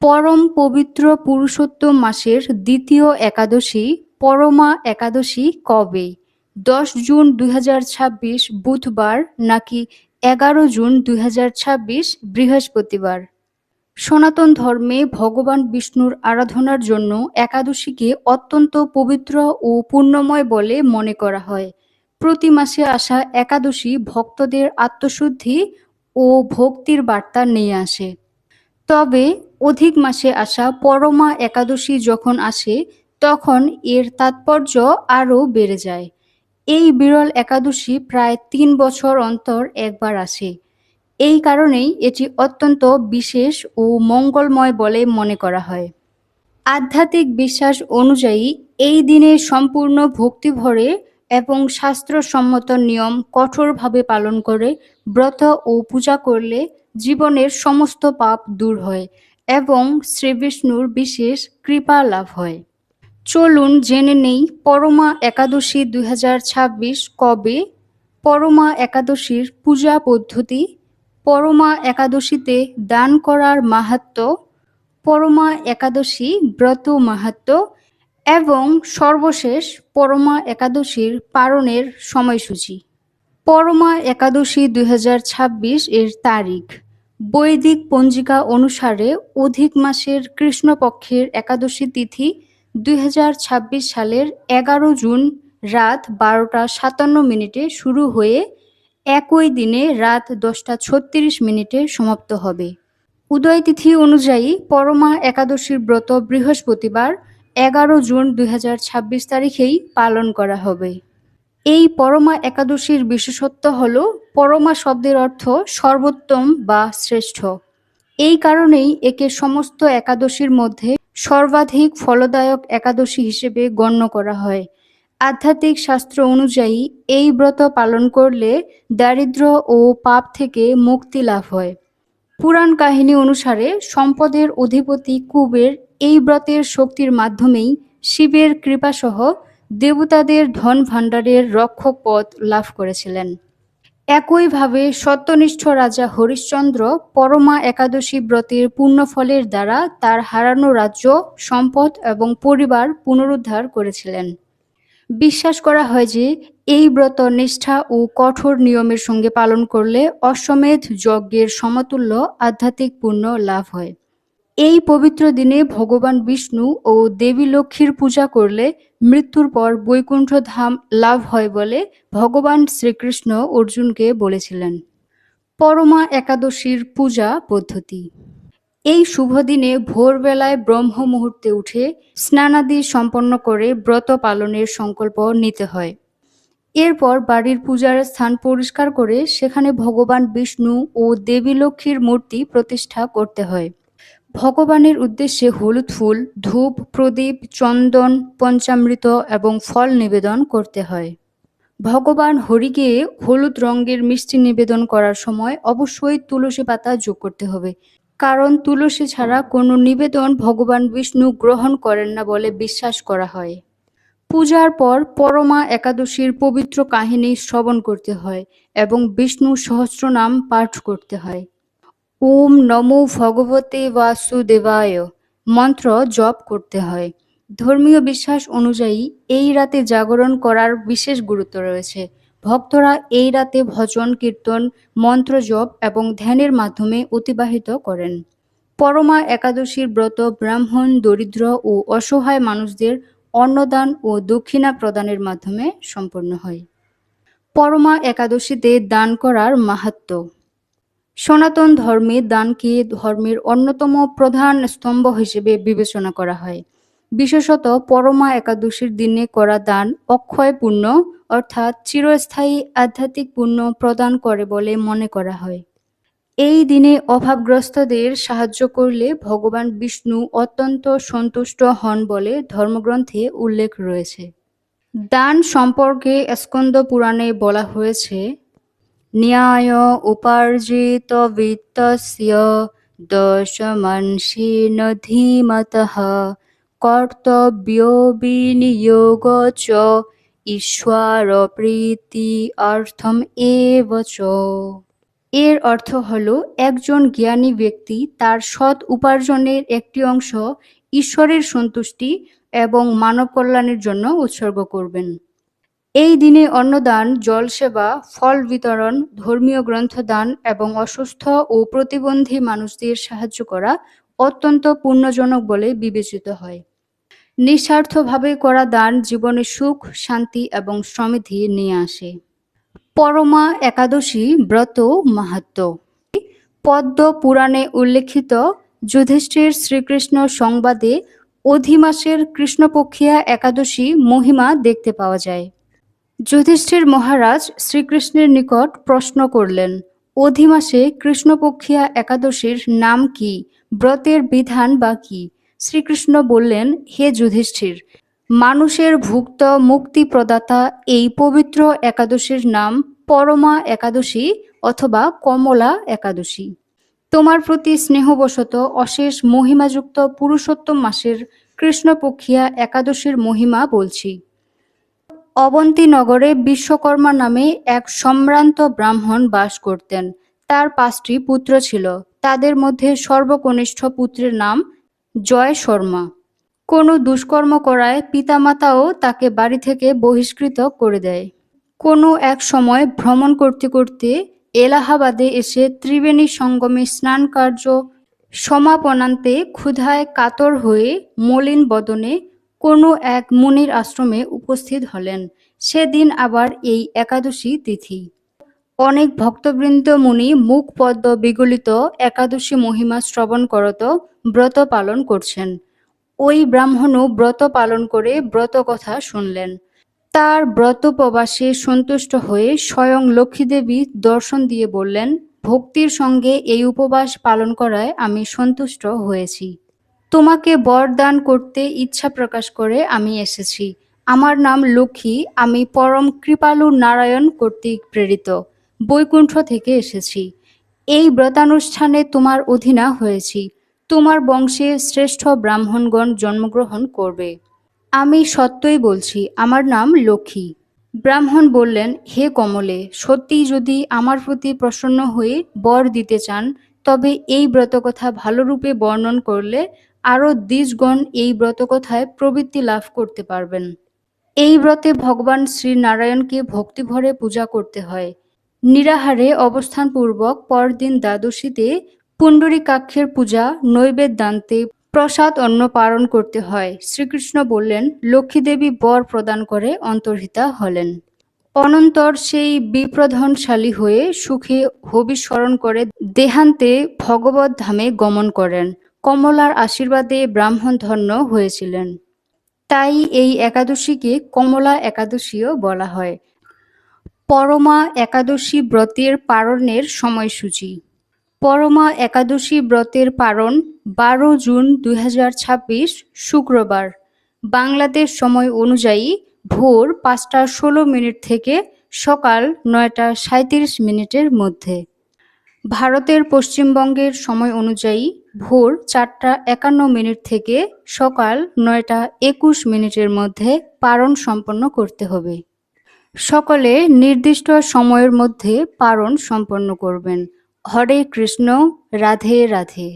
পরম পবিত্র পুরুষোত্তম মাসের দ্বিতীয় একাদশী পরমা একাদশী কবে? ১০ জুন ২০২৬ বুধবার নাকি ১১ জুন ২০২৬ বৃহস্পতিবার? সনাতন ধর্মে ভগবান বিষ্ণুর আরাধনার জন্য একাদশীকে অত্যন্ত পবিত্র ও পুণ্যময় বলে মনে করা হয়। প্রতি মাসে আসা একাদশী ভক্তদের আত্মশুদ্ধি ও ভক্তির বার্তা নিয়ে আসে। তবে অধিক মাসে আসা পরমা একাদশী যখন আসে তখন এর তাৎপর্য আরও বেড়ে যায়। এই বিরল একাদশী প্রায় ৩ বছর অন্তর একবার আসে। এই কারণেই এটি অত্যন্ত বিশেষ ও মঙ্গলময় বলে মনে করা হয়। আধ্যাত্মিক বিশ্বাস অনুযায়ী এই দিনে সম্পূর্ণ ভক্তিভরে এবং শাস্ত্রসম্মত নিয়ম কঠোরভাবে পালন করে ব্রত ও পূজা করলে জীবনের সমস্ত পাপ দূর হয় এবং শ্রীবিষ্ণুর বিশেষ কৃপা লাভ হয়। চলুন জেনে নেই পরমা একাদশী ২০২৬ কবে, পরমা একাদশীর পূজা পদ্ধতি, পরমা একাদশীতে দান করার মাহাত্ম্য, পরমা একাদশী ব্রত মাহাত্ম্য এবং সর্বশেষ পরমা একাদশীর পালনের সময়সূচি। পরমা একাদশী ২০২৬ এর তারিখ। বৈদিক পঞ্জিকা অনুসারে অধিক মাসের কৃষ্ণপক্ষের একাদশী তিথি ২০২৬ সালের ১১ জুন রাত ১২টা ৫৭ মিনিটে শুরু হয়ে একই দিনে রাত ১০টা ৩৬ মিনিটে সমাপ্ত হবে। উদয় তিথি অনুযায়ী পরমা একাদশীর ব্রত বৃহস্পতিবার ১১ জুন ২০২৬ তারিখেই পালন করা হবে। এই পরমা একাদশীর বিশেষত্ব হল পরমা শব্দের অর্থ সর্বোত্তম বা শ্রেষ্ঠ। এই কারণেই একে সমস্ত একাদশীর মধ্যে সর্বাধিক ফলদায়ক একাদশী হিসেবে গণ্য করা হয়। আধ্যাত্মিক শাস্ত্র অনুযায়ী এই ব্রত পালন করলে দারিদ্র্য ও পাপ থেকে মুক্তি লাভ হয়। পুরাণ কাহিনী অনুসারে সম্পদের অধিপতি কুবের এই ব্রতের শক্তির মাধ্যমেই শিবের কৃপাসহ দেবতাদের ধন ভাণ্ডারের রক্ষক পদ লাভ করেছিলেন। একইভাবে সত্যনিষ্ঠ রাজা হরিশ্চন্দ্র পরমা একাদশী ব্রতের পুণ্যফলের দ্বারা তার হারানো রাজ্য, সম্পদ এবং পরিবার পুনরুদ্ধার করেছিলেন। বিশ্বাস করা হয় যে এই ব্রত নিষ্ঠা ও কঠোর নিয়মের সঙ্গে পালন করলে অশ্বমেধ যজ্ঞের সমতুল্য আধ্যাত্মিক পুণ্য লাভ হয়। এই পবিত্র দিনে ভগবান বিষ্ণু ও দেবী লক্ষ্মীর পূজা করলে মৃত্যুর পর বৈকুণ্ঠ ধাম লাভ হয় বলে ভগবান শ্রীকৃষ্ণ অর্জুনকে বলেছিলেন। পরমা একাদশীর পূজা পদ্ধতি। এই শুভ দিনে ভোরবেলায় ব্রহ্ম মুহূর্তে উঠে স্নানাদি সম্পন্ন করে ব্রত পালনের সংকল্প নিতে হয়। এরপর বাড়ির পূজার স্থান পরিষ্কার করে সেখানে ভগবান বিষ্ণু ও দেবী লক্ষ্মীর মূর্তি প্রতিষ্ঠা করতে হয়। ভগবানের উদ্দেশ্যে হলুদ ফুল, ধূপ, প্রদীপ, চন্দন, পঞ্চামৃত এবং ফল নিবেদন করতে হয়। ভগবান হরিকে হলুদ রঙের মিষ্টি নিবেদন করার সময় অবশ্যই তুলসী পাতা যোগ করতে হবে, কারণ তুলসী ছাড়া কোনো নিবেদন ভগবান বিষ্ণু গ্রহণ করেন না বলে বিশ্বাস করা হয়। পূজার পর পরমা একাদশীর পবিত্র কাহিনী শ্রবণ করতে হয় এবং বিষ্ণু সহস্রনাম পাঠ করতে হয়। ওম নমো ভগবতে বাসুদেবায় মন্ত্র জপ করতে হয়। ধর্মীয় বিশ্বাস অনুযায়ী এই রাতে জাগরণ করার বিশেষ গুরুত্ব রয়েছে। ভক্তরা এই রাতে ভজন, কীর্তন, মন্ত্র জপ এবং ধ্যানের মাধ্যমে অতিবাহিত করেন। পরমা একাদশীর ব্রত ব্রাহ্মণ, দরিদ্র ও অসহায় মানুষদের অন্নদান ও দক্ষিণা প্রদানের মাধ্যমে সম্পন্ন হয়। পরমা একাদশীতে দান করার মাহাত্ম্য। সনাতন ধর্মে দানকে ধর্মের অন্যতম প্রধান স্তম্ভ হিসেবে বিবেচনা করা হয়। বিশেষত পরমা একাদশীর দিনে করা দান অক্ষয় পুণ্য অর্থাৎ চিরস্থায়ী আধ্যাত্মিক পুণ্য প্রদান করে বলে মনে করা হয়। এই দিনে অভাবগ্রস্তদের সাহায্য করলে ভগবান বিষ্ণু অত্যন্ত সন্তুষ্ট হন বলে ধর্মগ্রন্থে উল্লেখ রয়েছে। দান সম্পর্কে স্কন্দ পুরাণে বলা হয়েছে, ন্যায় উপার্জিত বিত্তস্য দশমাংশেন ধীমতঃ কর্তব্য বিনিয়োগ চ ঈশ্বর প্রীতি অর্থম এব চ। এর অর্থ হল একজন জ্ঞানী ব্যক্তি তার সৎ উপার্জনের একটি অংশ ঈশ্বরের সন্তুষ্টি এবং মানব কল্যাণের জন্য উৎসর্গ করবেন। এই দিনে অন্নদান, জলসেবা, ফল বিতরণ, ধর্মীয় গ্রন্থ দান এবং অসুস্থ ও প্রতিবন্ধী মানুষদের সাহায্য করা অত্যন্ত পুণ্যজনক বলে বিবেচিত হয়। নিঃস্বার্থভাবে করা দান জীবনে সুখ, শান্তি এবং সমৃদ্ধি নিয়ে আসে। পরমা একাদশী ব্রত মাহাত্ম্য। পদ্ম পুরাণে উল্লেখিত যুধিষ্ঠির শ্রীকৃষ্ণ সংবাদে অধিমাসের কৃষ্ণপক্ষিয়া একাদশী মহিমা দেখতে পাওয়া যায়। যুধিষ্ঠির মহারাজ শ্রীকৃষ্ণের নিকট প্রশ্ন করলেন, অধিমাসে কৃষ্ণপক্ষিয়া একাদশীর নাম কি, ব্রতের বিধান বা কি? শ্রীকৃষ্ণ বললেন, হে যুধিষ্ঠির, মানুষের ভুক্ত মুক্তি প্রদাতা এই পবিত্র একাদশীর নাম পরমা একাদশী অথবা কমলা একাদশী। তোমার প্রতি স্নেহবশত অশেষ মহিমাযুক্ত পুরুষোত্তম মাসের কৃষ্ণপক্ষিয়া একাদশীর মহিমা বলছি। অবন্তী নগরে বিশ্বকর্মা নামে এক সম্ভ্রান্ত ব্রাহ্মণ বাস করতেন। তার 5টি পুত্র ছিল। তাদের মধ্যে সর্বকনিষ্ঠ পুত্রের নাম জয় শর্মা। কোনো দুষ্কর্ম করায় পিতামাতাও তাকে বাড়ি থেকে বহিষ্কৃত করে দেয়। কোনো এক সময় ভ্রমণ করতে করতে এলাহাবাদে এসে ত্রিবেণী সঙ্গমে স্নান কার্য সমাপনান্তে ক্ষুধায় কাতর হয়ে মলিন বদনে কোনো এক মুনির আশ্রমে উপস্থিত হলেন। সেদিন আবার এই একাদশী তিথি। অনেক ভক্তবৃন্দ মুনি মুখ পদ্ম বিগলিত একাদশী মহিমা শ্রবণ করত ব্রত পালন করছেন। ওই ব্রাহ্মণও ব্রত পালন করে ব্রত কথা শুনলেন। তার ব্রতোপবাসে সন্তুষ্ট হয়ে স্বয়ং লক্ষ্মীদেবী দর্শন দিয়ে বললেন, ভক্তির সঙ্গে এই উপবাস পালন করায় আমি সন্তুষ্ট হয়েছি। তোমাকে বর দান করতে ইচ্ছা প্রকাশ করে আমি এসেছি। আমার নাম লক্ষ্মী, আমি পরম কৃপালু নারায়ণ কর্তৃক প্রেরিত, বৈকুণ্ঠ থেকে এসেছি। এই ব্রতানুষ্ঠানে তোমার অধীনা হয়েছি। তোমার বংশে শ্রেষ্ঠ ব্রাহ্মণগণ জন্মগ্রহণ করবে। আমি সত্যই বলছি, আমার নাম লক্ষ্মী। ব্রাহ্মণ বললেন, হে কমলে, সত্যিই যদি আমার প্রতি প্রসন্ন হয়ে বর দিতে চান তবে এই ব্রতকথা ভালোরূপে বর্ণন করলে আরও দ্বিজগণ এই ব্রতকথায় প্রবৃত্তি লাভ করতে পারবেন। এই ব্রতে ভগবান শ্রীনারায়ণকে ভক্তিভরে পূজা করতে হয়। নিরাহারে অবস্থানপূর্বক পরদিন দ্বাদশীতে পুণ্ডরীকাক্ষের পূজা, নৈবেদ্যান্তে প্রসাদ অন্ন পালন করতে হয়। শ্রীকৃষ্ণ বললেন, লক্ষ্মীদেবী বর প্রদান করে অন্তর্হিতা হলেন। অনন্তর সেই বিপ্রধনশালী হয়ে সুখে হবিস্মরণ করে দেহান্তে ভগবত ধামে গমন করেন। কমলার আশীর্বাদে ব্রাহ্মণ ধন্য হয়েছিলেন। তাই এই একাদশীকে কমলা একাদশীও বলা হয়। পরমা একাদশী ব্রতের পারণের সময়সূচি। পরমা একাদশী ব্রতের পারণ 12 জুন 2026 শুক্রবার বাংলাদেশ সময় অনুযায়ী ভোর 5টা 16 মিনিট থেকে সকাল 9টা 37 মিনিটের মধ্যে। ভারতের পশ্চিমবঙ্গের সময় অনুযায়ী ভোর 4টা 51 মিনিট থেকে সকাল 9টা 21 মিনিটের মধ্যে পারণ সম্পন্ন করতে হবে। সকলে নির্দিষ্ট সময়ের মধ্যে পারণ সম্পন্ন করবেন। হরে কৃষ্ণ, রাধে রাধে।